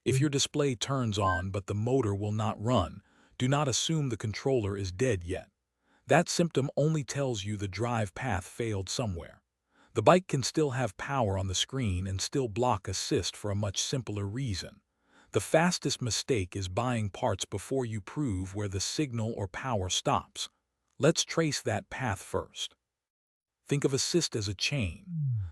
If your display turns on but the motor will not run, do not assume the controller is dead yet. That symptom only tells you the drive path failed somewhere. The bike can still have power on the screen and still block assist for a much simpler reason. The fastest mistake is buying parts before you prove where the signal or power stops. Let's trace that path first. Think of assist as a chain.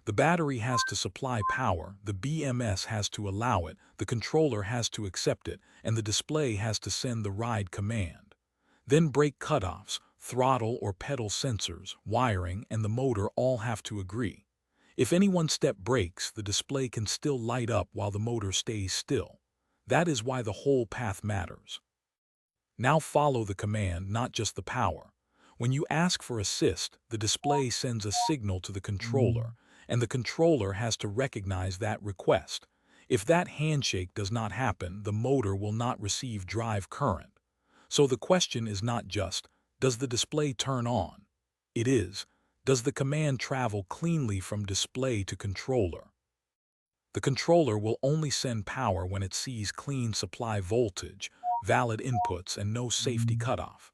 The battery has to supply power, the BMS has to allow it, the controller has to accept it, and the display has to send the ride command. Then brake cutoffs, throttle or pedal sensors, wiring, and the motor all have to agree. If any one step breaks, the display can still light up while the motor stays still. That is why the whole path matters. Now follow the command, not just the power. When you ask for assist, the display sends a signal to the controller, and the controller has to recognize that request. If that handshake does not happen, the motor will not receive drive current. So the question is not just, does the display turn on? It is, does the command travel cleanly from display to controller? The controller will only send power when it sees clean supply voltage, valid inputs, and no safety cutoff.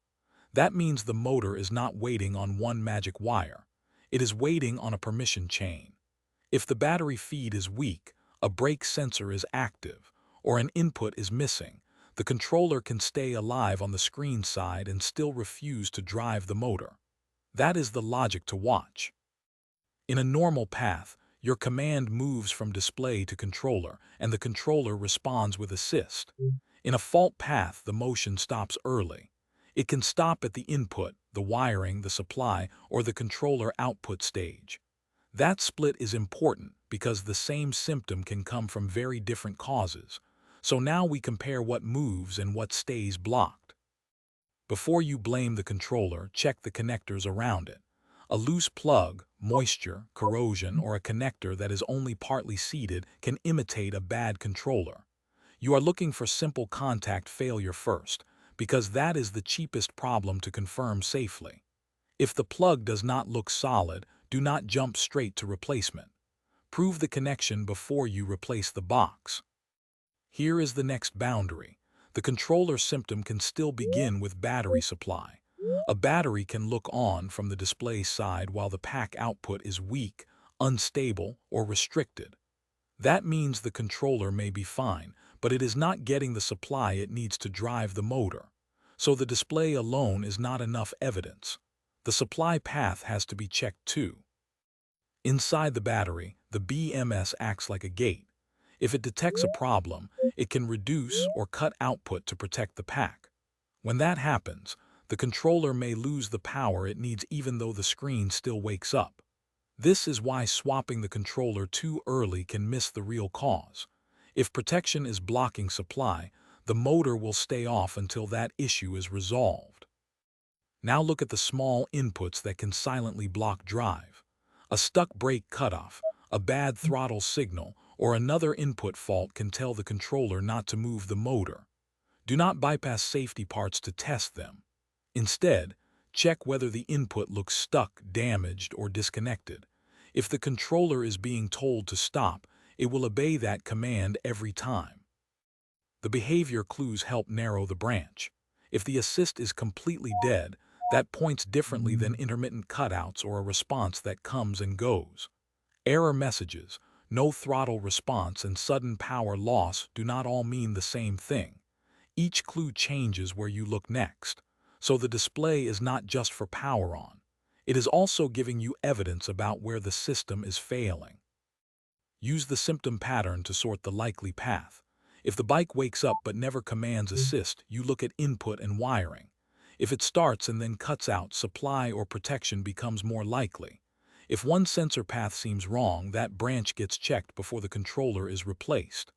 That means the motor is not waiting on one magic wire. It is waiting on a permission chain. If the battery feed is weak, a brake sensor is active, or an input is missing, the controller can stay alive on the screen side and still refuse to drive the motor. That is the logic to watch. In a normal path, your command moves from display to controller, and the controller responds with assist. In a fault path, the motion stops early. It can stop at the input, the wiring, the supply, or the controller output stage. That split is important because the same symptom can come from very different causes. So now we compare what moves and what stays blocked. Before you blame the controller, check the connectors around it. A loose plug, moisture, corrosion, or a connector that is only partly seated can imitate a bad controller. You are looking for simple contact failure first, because that is the cheapest problem to confirm safely. If the plug does not look solid, do not jump straight to replacement. Prove the connection before you replace the box. Here is the next boundary. The controller symptom can still begin with battery supply. A battery can look on from the display side while the pack output is weak, unstable, or restricted. That means the controller may be fine, but it is not getting the supply it needs to drive the motor. So the display alone is not enough evidence. The supply path has to be checked too. Inside the battery, the BMS acts like a gate. If it detects a problem, it can reduce or cut output to protect the pack. When that happens, the controller may lose the power it needs even though the screen still wakes up. This is why swapping the controller too early can miss the real cause. If protection is blocking supply, the motor will stay off until that issue is resolved. Now look at the small inputs that can silently block drive. A stuck brake cutoff, a bad throttle signal, or another input fault can tell the controller not to move the motor. Do not bypass safety parts to test them. Instead, check whether the input looks stuck, damaged, or disconnected. If the controller is being told to stop, it will obey that command every time. The behavior clues help narrow the branch. If the assist is completely dead, that points differently than intermittent cutouts or a response that comes and goes. Error messages, no throttle response, and sudden power loss do not all mean the same thing. Each clue changes where you look next. So the display is not just for power on. It is also giving you evidence about where the system is failing. Use the symptom pattern to sort the likely path. If the bike wakes up but never commands assist, you look at input and wiring. If it starts and then cuts out, supply or protection becomes more likely. If one sensor path seems wrong, that branch gets checked before the controller is replaced.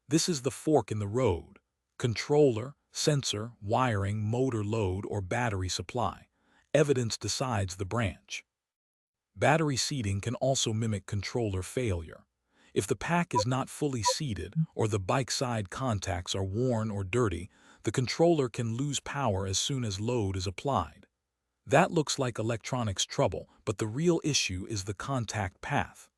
This is the fork in the road. Controller, sensor, wiring, motor load, or battery supply. Evidence decides the branch. Battery seating can also mimic controller failure. If the pack is not fully seated or the bike side contacts are worn or dirty, the controller can lose power as soon as load is applied. That looks like electronics trouble, but the real issue is the contact path.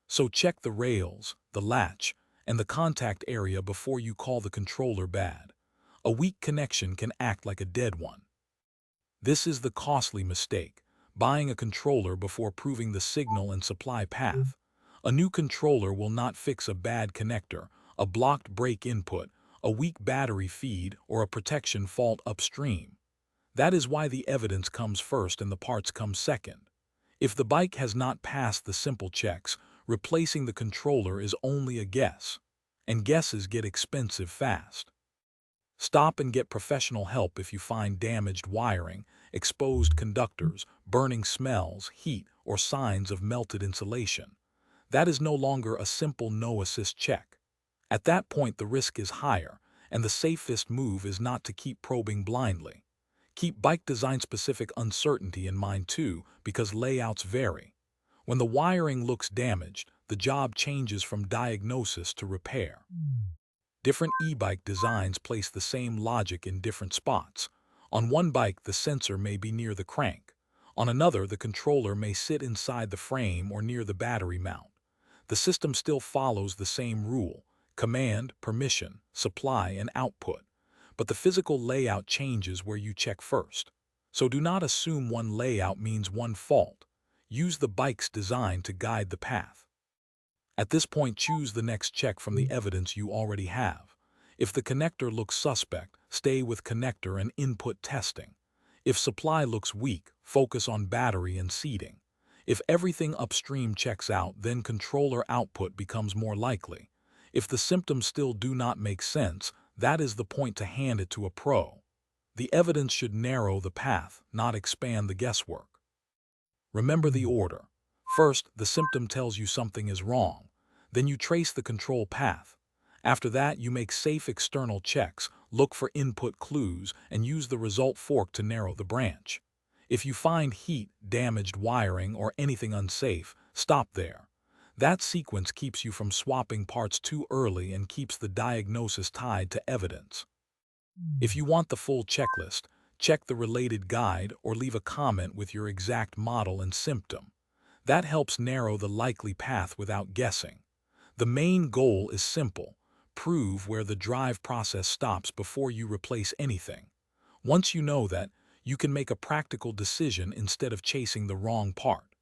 So check the rails, the latch, and the contact area before you call the controller bad. A weak connection can act like a dead one. This is the costly mistake, buying a controller before proving the signal and supply path. A new controller will not fix a bad connector, a blocked brake input, a weak battery feed, or a protection fault upstream. That is why the evidence comes first and the parts come second. If the bike has not passed the simple checks, replacing the controller is only a guess. And guesses get expensive fast. Stop and get professional help if you find damaged wiring, exposed conductors, burning smells, heat, or signs of melted insulation. That is no longer a simple no-assist check. At that point, the risk is higher, and the safest move is not to keep probing blindly. Keep bike design-specific uncertainty in mind too, because layouts vary. When the wiring looks damaged, the job changes from diagnosis to repair. Different e-bike designs place the same logic in different spots. On one bike, the sensor may be near the crank. On another, the controller may sit inside the frame or near the battery mount. The system still follows the same rule: command, permission, supply, and output. But the physical layout changes where you check first. So do not assume one layout means one fault. Use the bike's design to guide the path. At this point, choose the next check from the evidence you already have. If the connector looks suspect, stay with connector and input testing. If supply looks weak, focus on battery and seating. If everything upstream checks out, then controller output becomes more likely. If the symptoms still do not make sense, that is the point to hand it to a pro. The evidence should narrow the path, not expand the guesswork. Remember the order. First, the symptom tells you something is wrong. Then you trace the control path. After that, you make safe external checks, look for input clues, and use the result fork to narrow the branch. If you find heat, damaged wiring, or anything unsafe, stop there. That sequence keeps you from swapping parts too early and keeps the diagnosis tied to evidence. If you want the full checklist, check the related guide or leave a comment with your exact model and symptom. That helps narrow the likely path without guessing. The main goal is simple: prove where the drive process stops before you replace anything. Once you know that, you can make a practical decision instead of chasing the wrong part.